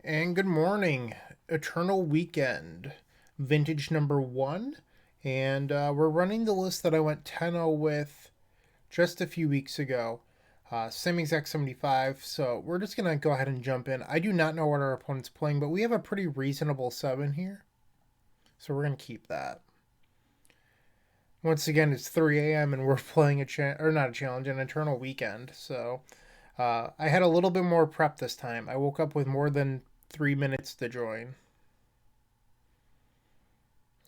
And good morning. Eternal Weekend, vintage number one. And we're running the list that I went 10-0 with just a few weeks ago. Same exact 75. So we're just going to go ahead and jump in. I do not know what our opponent's playing, but we have a pretty reasonable sub in here. So we're going to keep that. Once again, it's 3 a.m. and we're playing not a challenge, an Eternal Weekend. So I had a little bit more prep this time. I woke up with more than 3 minutes to join.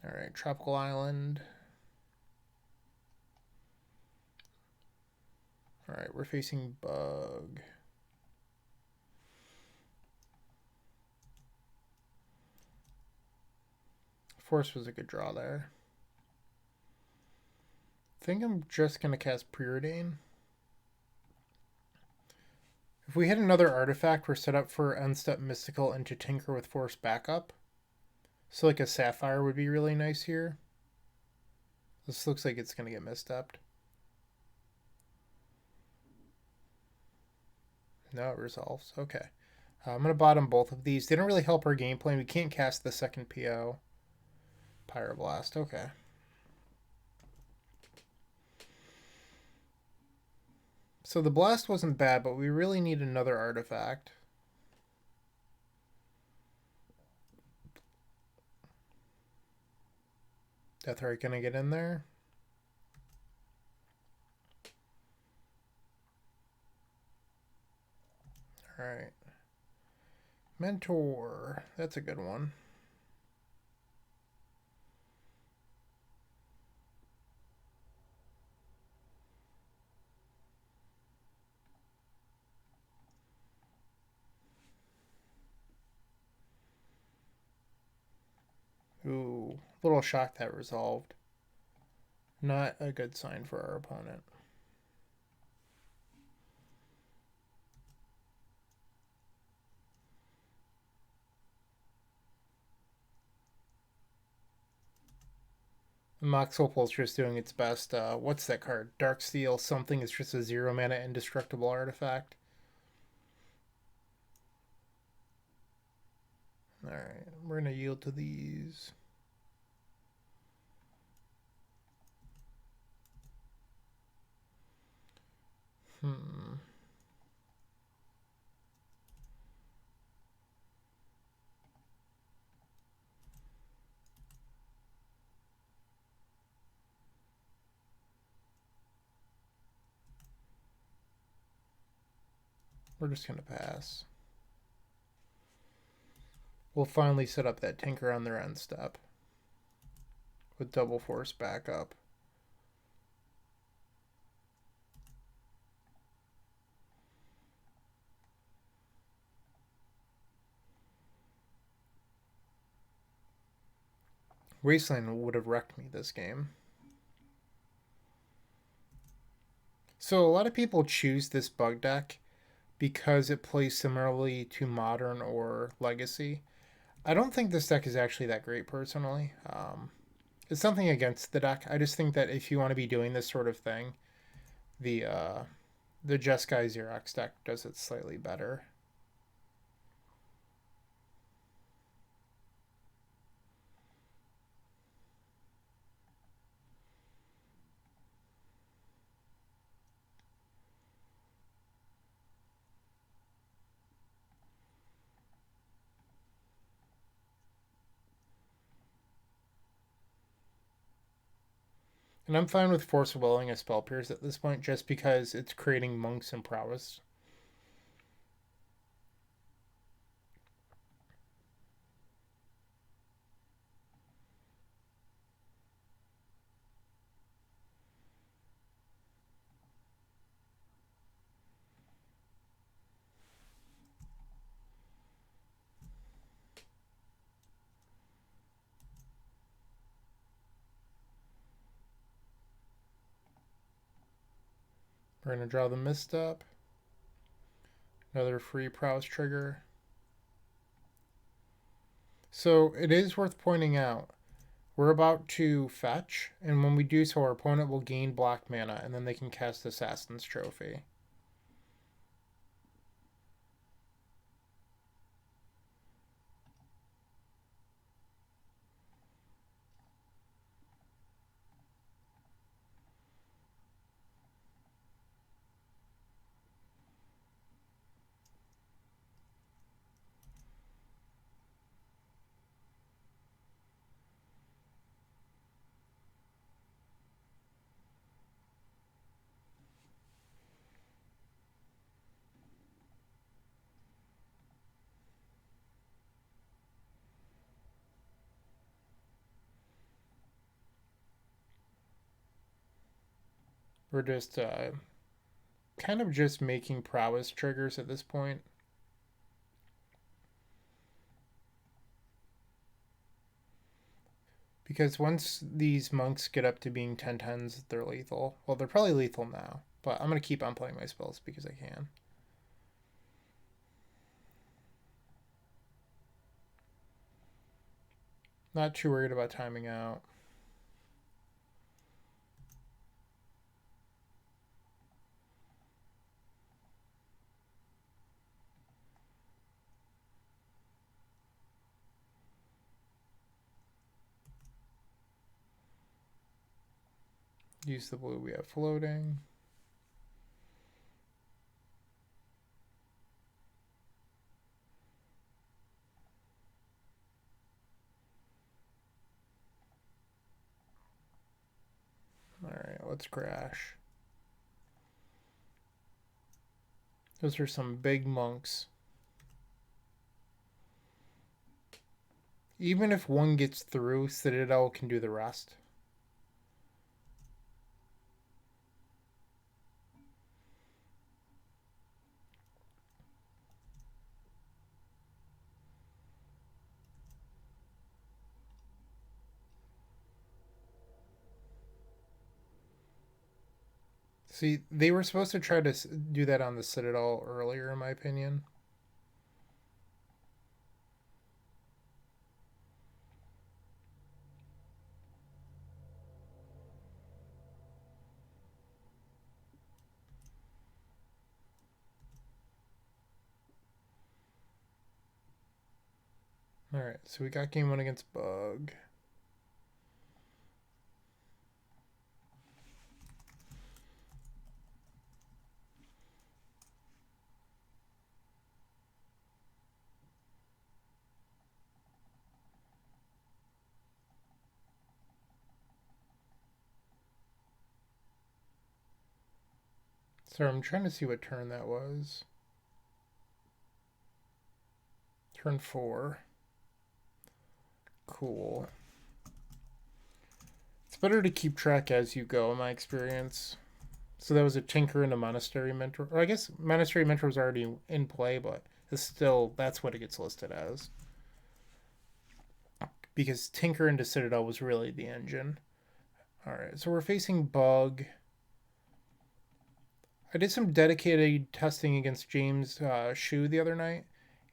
All right, Tropical Island. All right, we're facing Bug. Force was a good draw there. I think I'm just going to cast Preordain. If we hit another artifact, we're set up for Unstep Mystical and to tinker with Force backup. So like a Sapphire would be really nice here. This looks like it's going to get misstepped. No, it resolves. Okay. I'm going to bottom both of these. They don't really help our gameplay. We can't cast the second PO. Pyroblast. Okay. So the blast wasn't bad, but we really need another artifact. Deathrite gonna get in there? Alright. Mentor. That's a good one. Ooh, a little shocked that resolved. Not a good sign for our opponent. Mox Opal's just doing its best. What's that card? Darksteel. Something is just a 0-mana indestructible artifact. Alright, we're going to yield to these. We're just going to pass. We'll finally set up that tinker on their end step with double force backup. Wasteland would have wrecked me this game. So a lot of people choose this bug deck because it plays similarly to Modern or Legacy. I don't think this deck is actually that great personally. It's something against the deck. I just think that if you want to be doing this sort of thing, the Jeskai Xerox deck does it slightly better. And I'm fine with Force of Willing as Spell Pierce at this point just because it's creating Monks and Prowess. We're going to draw the Misstep. Another free Prowess trigger. So it is worth pointing out, we're about to fetch, and when we do so, our opponent will gain black mana, and then they can cast Assassin's Trophy. We're just kind of just making prowess triggers at this point. Because once these monks get up to being 10/10s, they're lethal. Well, they're probably lethal now, but I'm going to keep on playing my spells because I can. Not too worried about timing out. Use the blue we have floating. Alright, let's crash. Those are some big monks. Even if one gets through, Citadel can do the rest. See, they were supposed to try to do that on the Citadel earlier, in my opinion. Alright, so we got game one against Bug. So I'm trying to see what turn that was. Turn 4. Cool. It's better to keep track as you go, in my experience. So that was a Tinker and a Monastery Mentor. Or I guess Monastery Mentor was already in play, but it's still, that's what it gets listed as. Because Tinker into Citadel was really the engine. Alright, so we're facing Bug. I did some dedicated testing against James Shu the other night,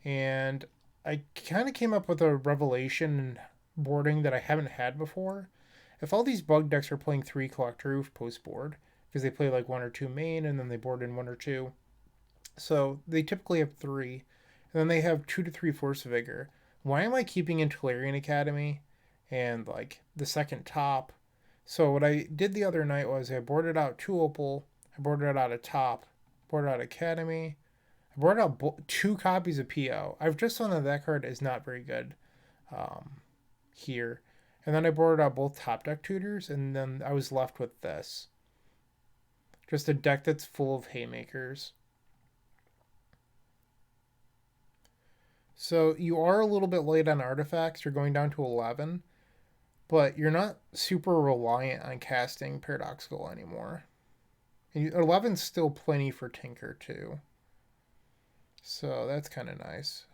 and I kind of came up with a revelation boarding that I haven't had before. If all these Bug decks are playing 3 Collector Roof post board, because they play like 1 or 2 main and then they board in 1 or 2, so they typically have 3, and then they have 2 to 3 Force Vigor. Why am I keeping in Tolarian Academy and like the second top? So what I did the other night was I boarded out 2 Opal, I boarded out a top, boarded out Academy. I boarded out 2 copies of PO. I've just found that that card is not very good here. And then I boarded out both top deck tutors, and then I was left with this. Just a deck that's full of haymakers. So you are a little bit late on artifacts. You're going down to 11, but you're not super reliant on casting Paradoxical anymore. And 11's still plenty for Tinker too. So that's kind of nice.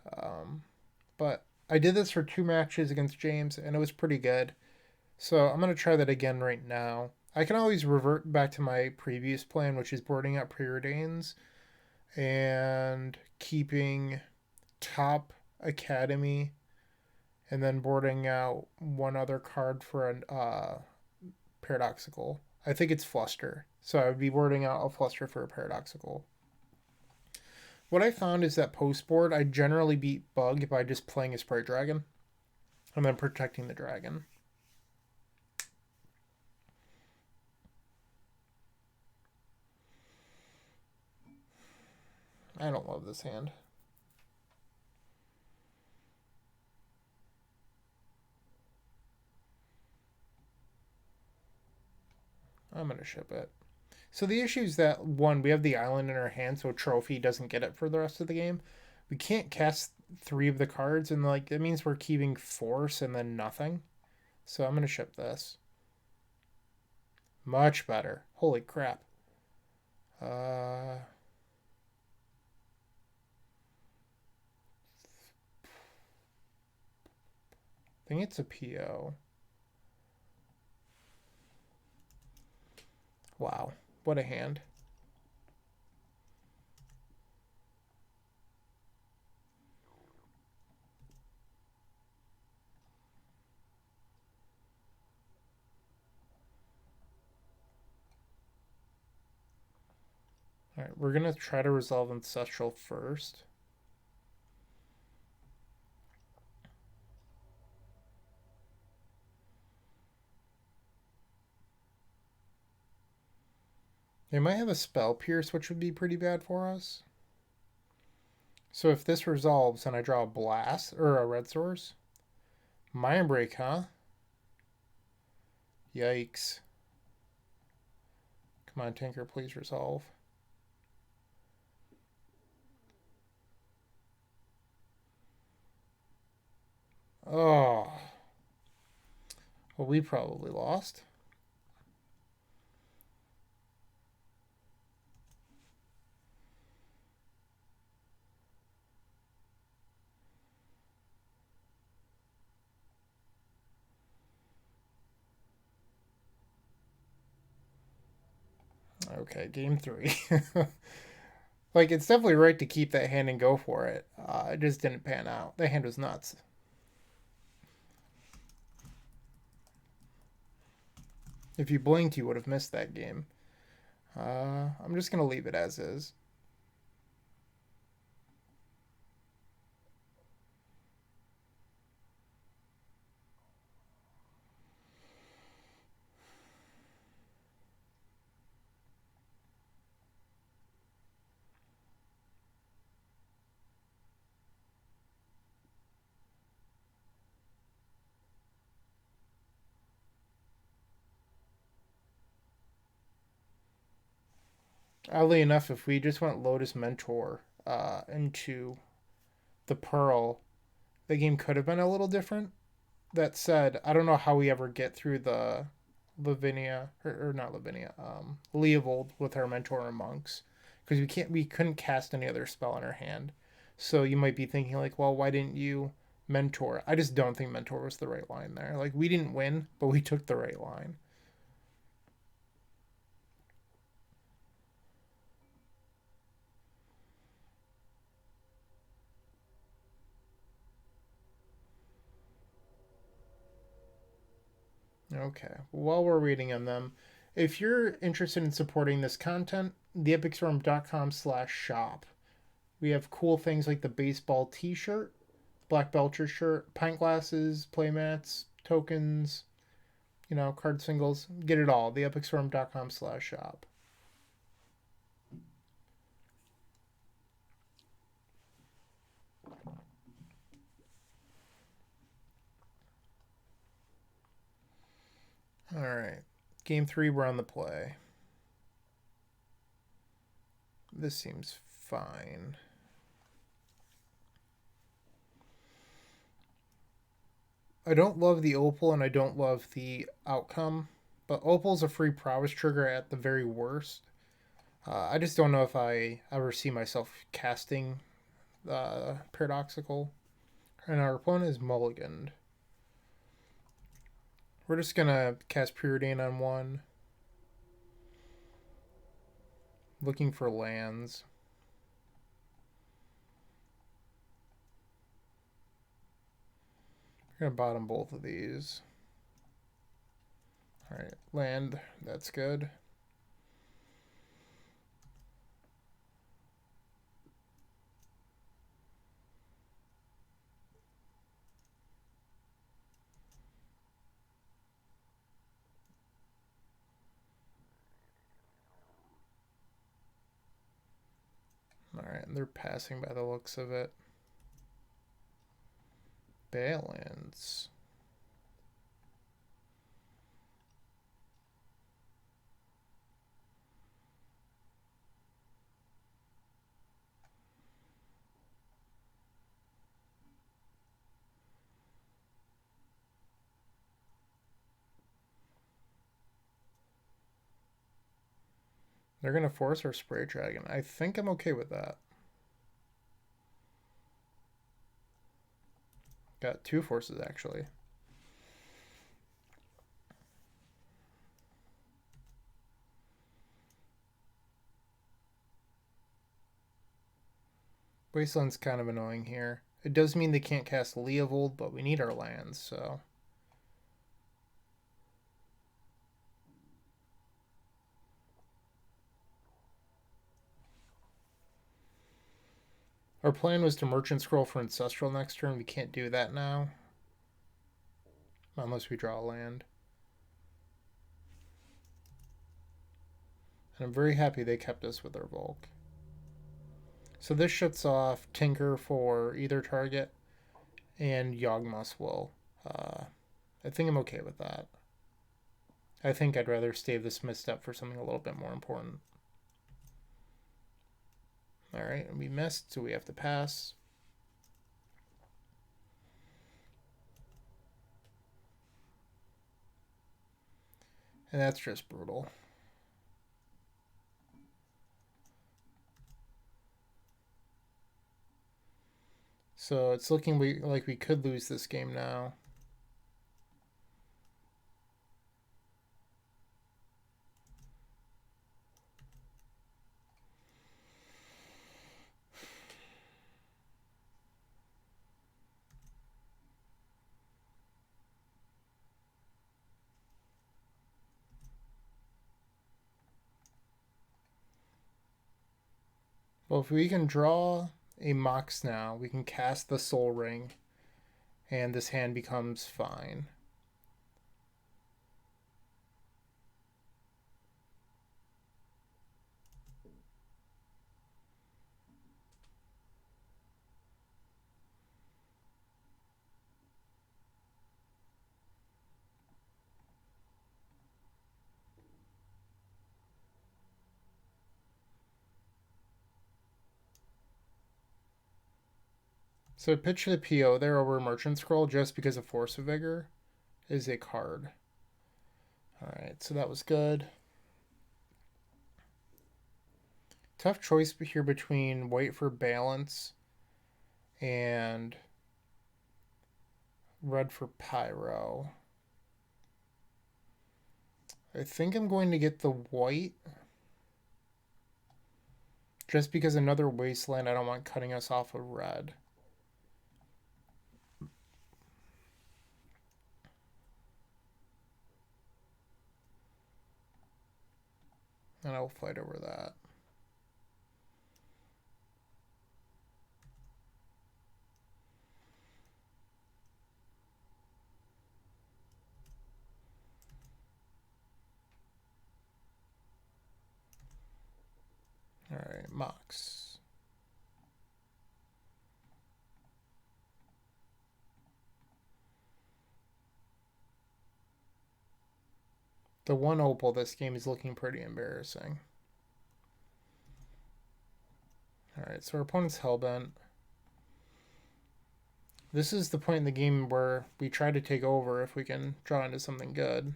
But I did this for 2 matches against James, and it was pretty good. So I'm going to try that again right now. I can always revert back to my previous plan, which is boarding out Preordains and keeping top Academy, and then boarding out 1 other card for a Paradoxical. I think it's Fluster. So I would be boarding out a Fluster for a Paradoxical. What I found is that post board, I generally beat Bug by just playing a Sprite Dragon and then protecting the dragon. I don't love this hand. I'm going to ship it. So the issue is that, 1, we have the island in our hand, so Trophy doesn't get it for the rest of the game. We can't cast 3 of the cards, and like that means we're keeping Force and then nothing. So I'm going to ship this. Much better. Holy crap. I think it's a PO. Wow, what a hand. Alright, we're gonna try to resolve Ancestral first. They might have a Spell Pierce, which would be pretty bad for us. So if this resolves and I draw a Blast, or a Red Source, Mind Break, huh? Yikes. Come on, Tinker, please resolve. Oh. Well, we probably lost. Okay, game 3. Like, it's definitely right to keep that hand and go for it. It just didn't pan out. The hand was nuts. If you blinked, you would have missed that game. I'm just going to leave it as is. Oddly enough, if we just went Lotus Mentor into the Pearl, the game could have been a little different. That said, I don't know how we ever get through the Lavinia or not Lavinia, Leovold with our Mentor and Monks because we couldn't cast any other spell in our hand. So you might be thinking like, well, why didn't you Mentor? I just don't think Mentor was the right line there. Like we didn't win, but we took the right line. Okay. While we're reading on them, if you're interested in supporting this content, theepicstorm.com/shop. We have cool things like the baseball T-shirt, Black Belcher shirt, pint glasses, playmats, tokens, card singles. Get it all. Theepicstorm.com/shop. All right. Game 3, we're on the play. This seems fine. I don't love the Opal and I don't love the outcome, but Opal's a free prowess trigger at the very worst. I just don't know if I ever see myself casting Paradoxical. And our opponent is mulliganed. We're just gonna cast Preordain on one. Looking for lands. We're gonna bottom both of these. Alright, land, that's good. Alright, and they're passing by the looks of it. Balance. They're going to force our Spray Dragon. I think I'm okay with that. Got 2 forces, actually. Wasteland's kind of annoying here. It does mean they can't cast Leovold, but we need our lands, so... Our plan was to Merchant Scroll for Ancestral next turn. We can't do that now. Unless we draw a land. And I'm very happy they kept us with our Volk. So this shuts off Tinker for either target, and Yawgmoth's Will. I think I'm okay with that. I think I'd rather save this misstep for something a little bit more important. Alright, we missed, so we have to pass. And that's just brutal. So it's looking like we could lose this game now. Well, if we can draw a Mox now, we can cast the Soul Ring, and this hand becomes fine. So pitch the PO there over Merchant Scroll just because of Force of Vigor is a card. Alright, so that was good. Tough choice here between Wait for Balance and Red for Pyro. I think I'm going to get the white. Just because another Wasteland, I don't want cutting us off of red. And I'll fight over that. Alright, Mox. The one opal this game is looking pretty embarrassing. Alright, so our opponent's Hellbent. This is the point in the game where we try to take over if we can draw into something good.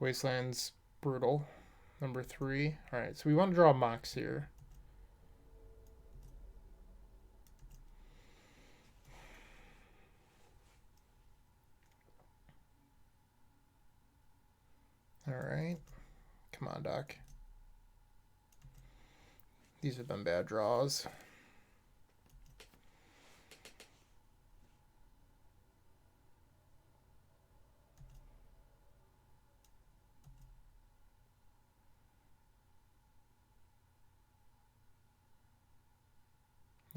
Wasteland's brutal. Number 3. Alright, so we want to draw a Mox here. Alright. Come on, Doc. These have been bad draws.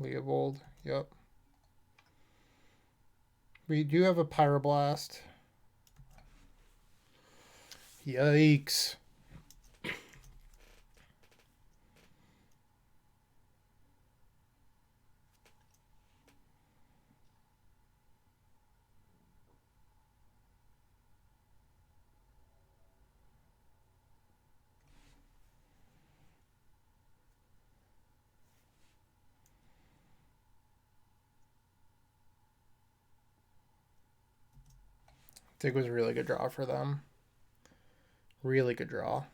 Leovold, yep. We do have a Pyroblast. Yikes. Dig was a really good draw for them. Really good draw.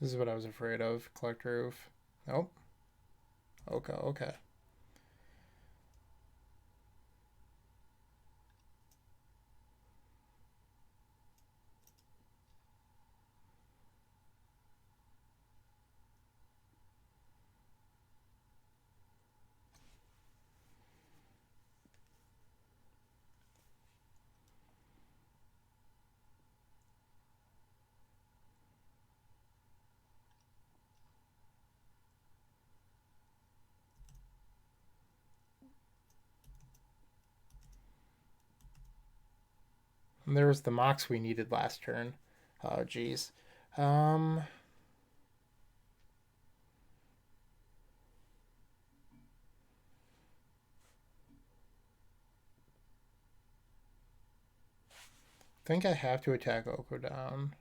This is what I was afraid of. Collect roof. Nope. Okay, okay. And there was the Mox we needed last turn. Oh, geez. I think I have to attack Oko down.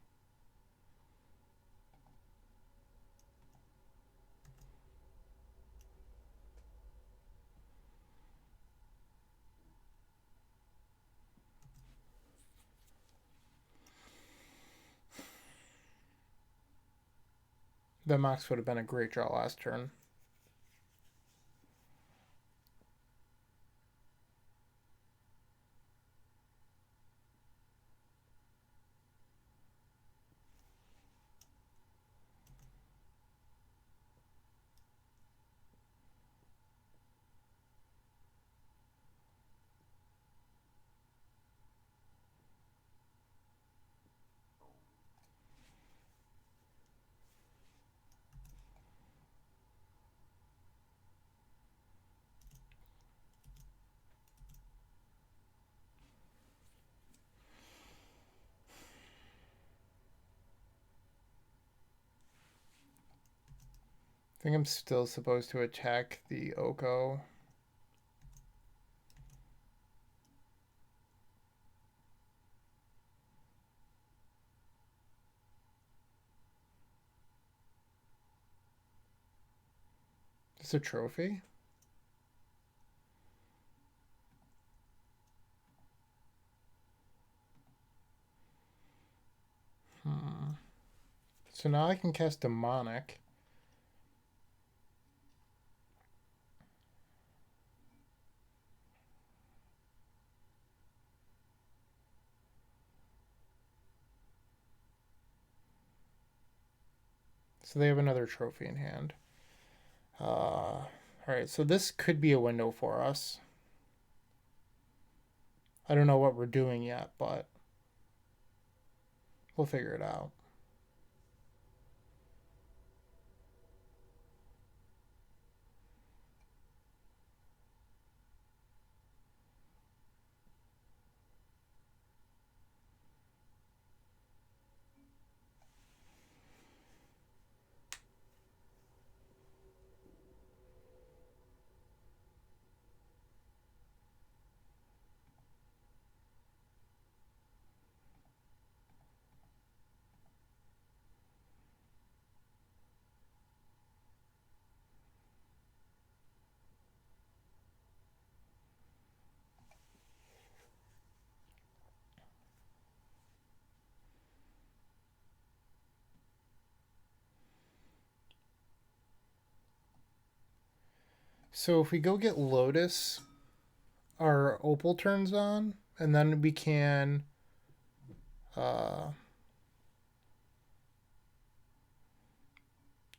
The Mox would have been a great draw last turn. I think I'm still supposed to attack the Oko. It's a trophy? So now I can cast Demonic. So they have another trophy in hand. Alright, so this could be a window for us. I don't know what we're doing yet, but we'll figure it out. So if we go get Lotus, our Opal turns on, and then we can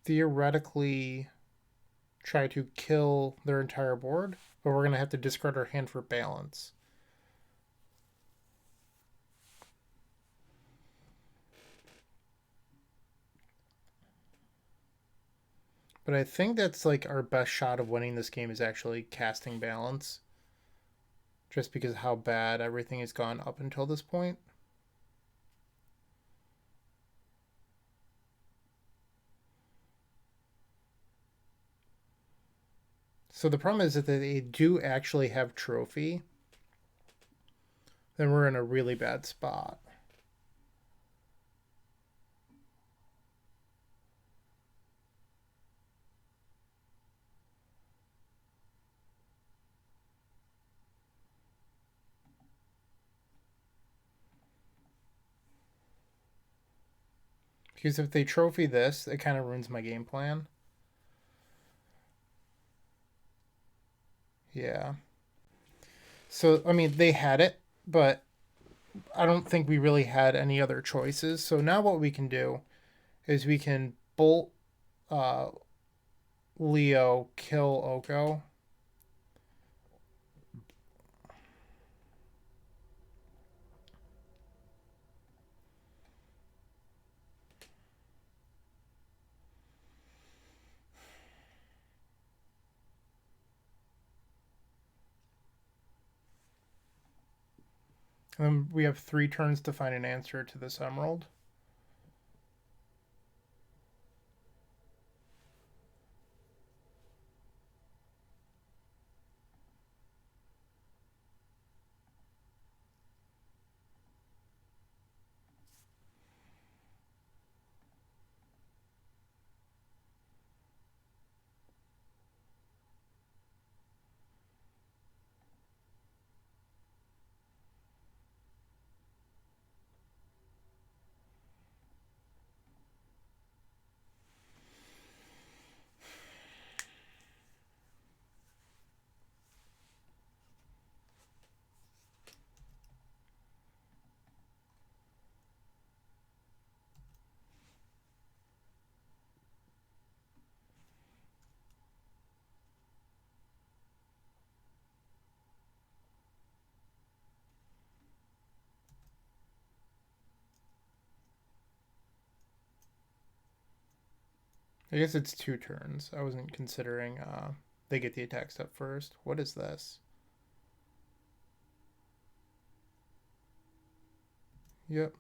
theoretically try to kill their entire board, but we're going to have to discard our hand for balance. But I think that's like our best shot of winning this game is actually casting balance. Just because of how bad everything has gone up until this point. So the problem is that they do actually have trophy. Then we're in a really bad spot. Because if they trophy this, it kind of ruins my game plan. Yeah. So, I mean, they had it, but I don't think we really had any other choices. So now what we can do is we can bolt uh, Leo, kill Oko. And then we have 3 turns to find an answer to this emerald. I guess it's 2 turns. I wasn't considering they get the attack step first. What is this? Yep.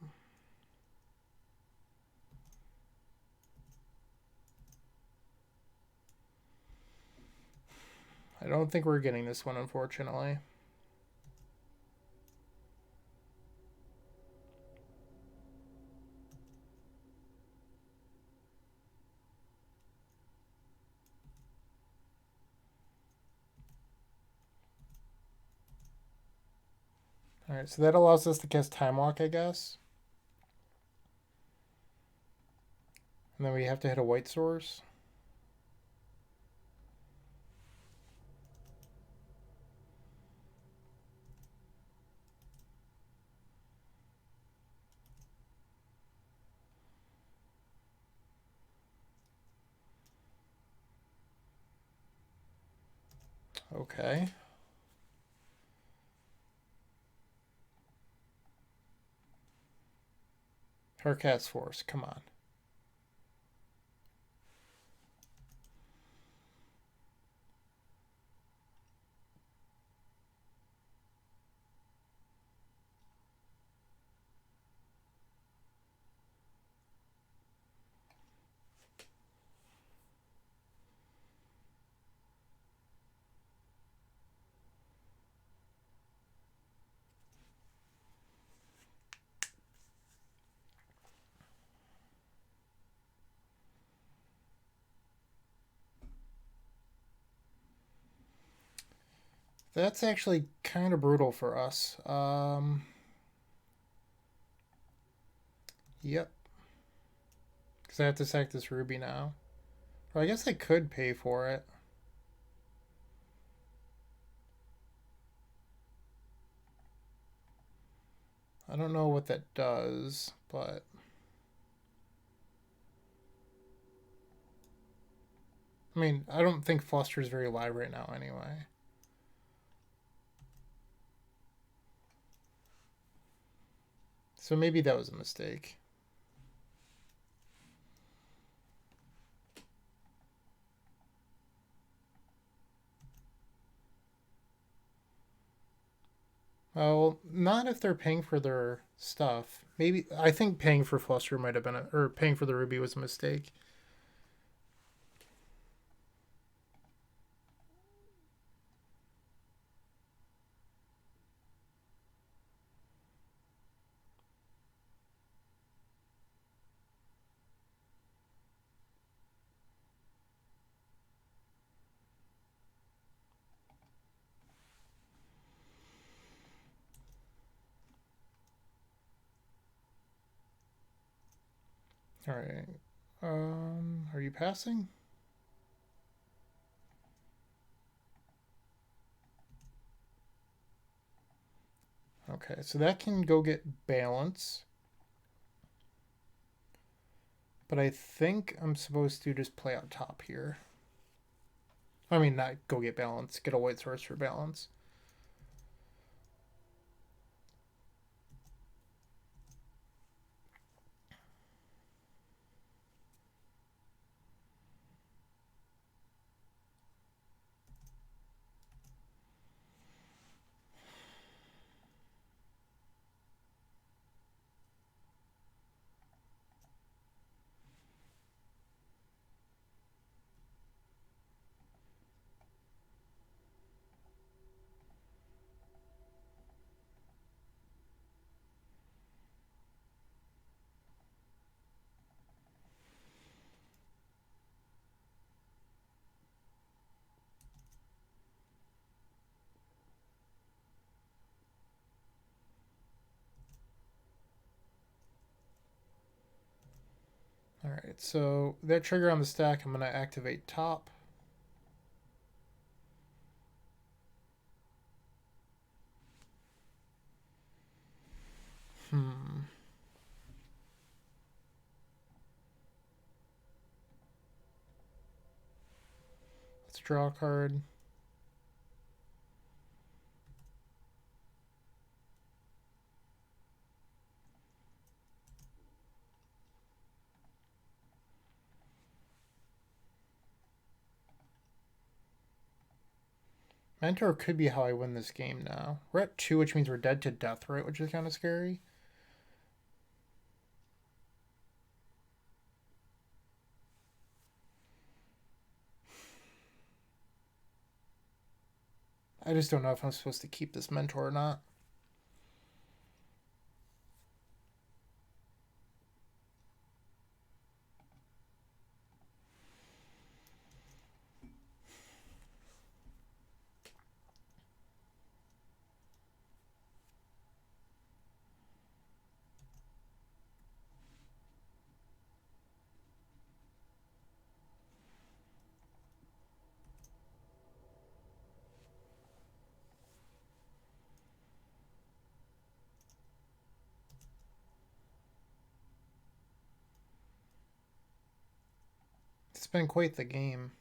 I don't think we're getting this one, unfortunately. Alright, so that allows us to cast Time Walk, I guess. And then we have to hit a white source. Okay. Hurricane Force, come on. That's actually kind of brutal for us. Yep. Because I have to sack this ruby now. Or I guess I could pay for it. I don't know what that does, but... I mean, I don't think Fluster's very live right now anyway. So maybe that was a mistake. Well, not if they're paying for their stuff. Maybe I think paying for Fluster might have been or paying for the Ruby was a mistake. All right. Are you passing? Okay, so that can go get balance. But I think I'm supposed to just play on top here. I mean, not go get balance, get a white source for balance. All right, so that trigger on the stack, I'm going to activate top. Hmm. Let's draw a card. Mentor could be how I win this game now. We're at 2, which means we're dead to death, right? Which is kind of scary. I just don't know if I'm supposed to keep this mentor or not. It's been quite the game.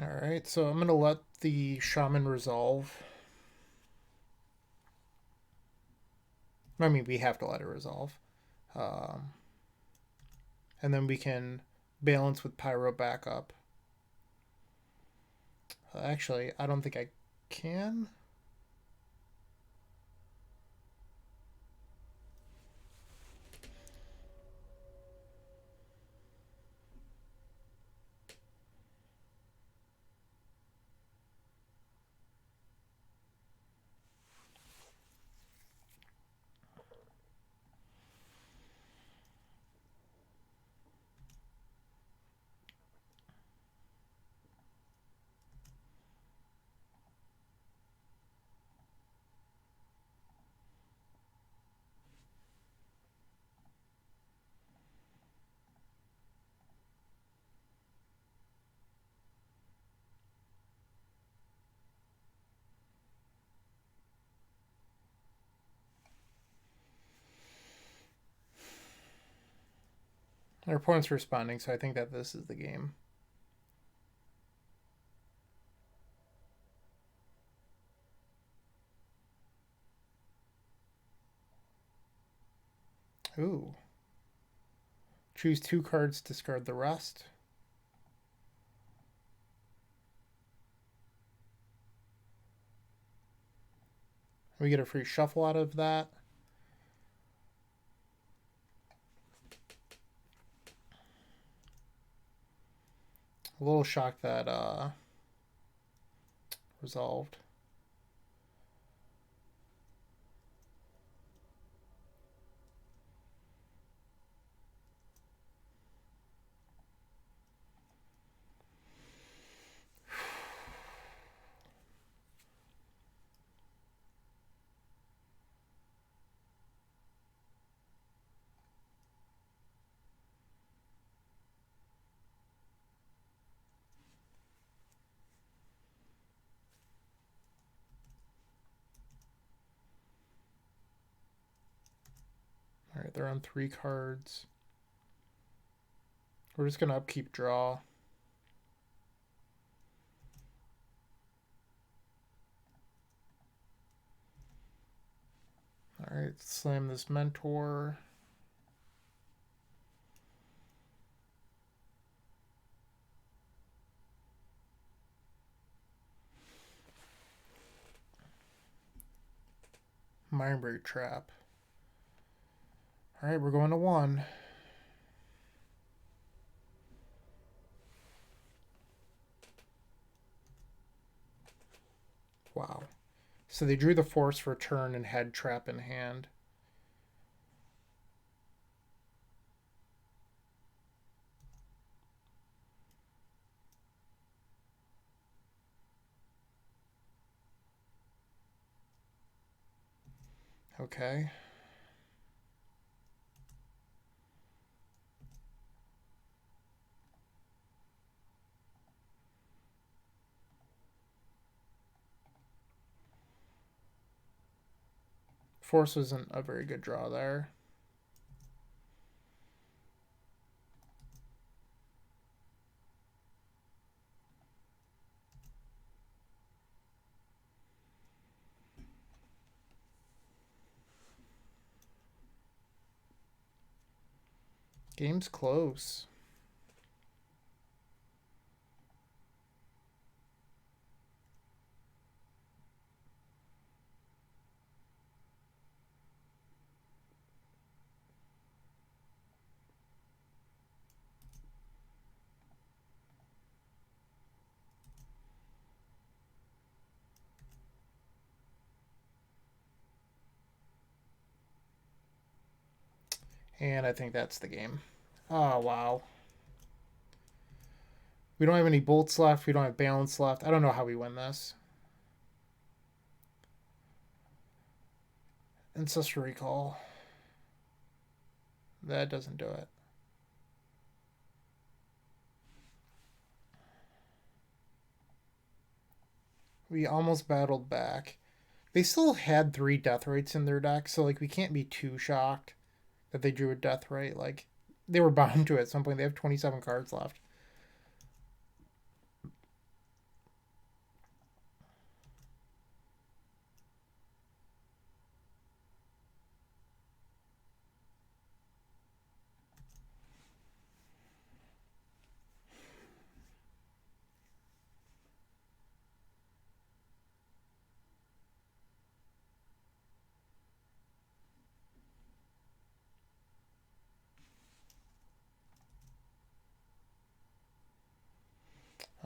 Alright, so I'm going to let the Shaman resolve. I mean, we have to let it resolve. Um, and then we can balance with Pyro backup. Actually, I don't think I can. Our opponent's responding, so I think that this is the game. Ooh. Choose 2 cards, discard the rest. We get a free shuffle out of that. A little shocked that resolved. All right, they're on 3 cards. We're just going to upkeep draw. All right, slam this mentor. Mindbreak trap. All right, we're going to 1. Wow. So they drew the force for turn and had trap in hand. Okay. Force wasn't a very good draw there. Game's close. And I think that's the game. Oh, wow. We don't have any bolts left. We don't have balance left. I don't know how we win this. Ancestral Recall. That doesn't do it. We almost battled back. They still had 3 death rates in their deck, so like we can't be too shocked that they drew a death rate. Like they were bound to it at some point. They have 27 cards left.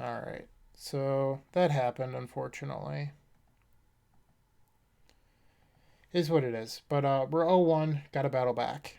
All right. So that happened, unfortunately. Is what it is. But we're 0-1. Got to battle back.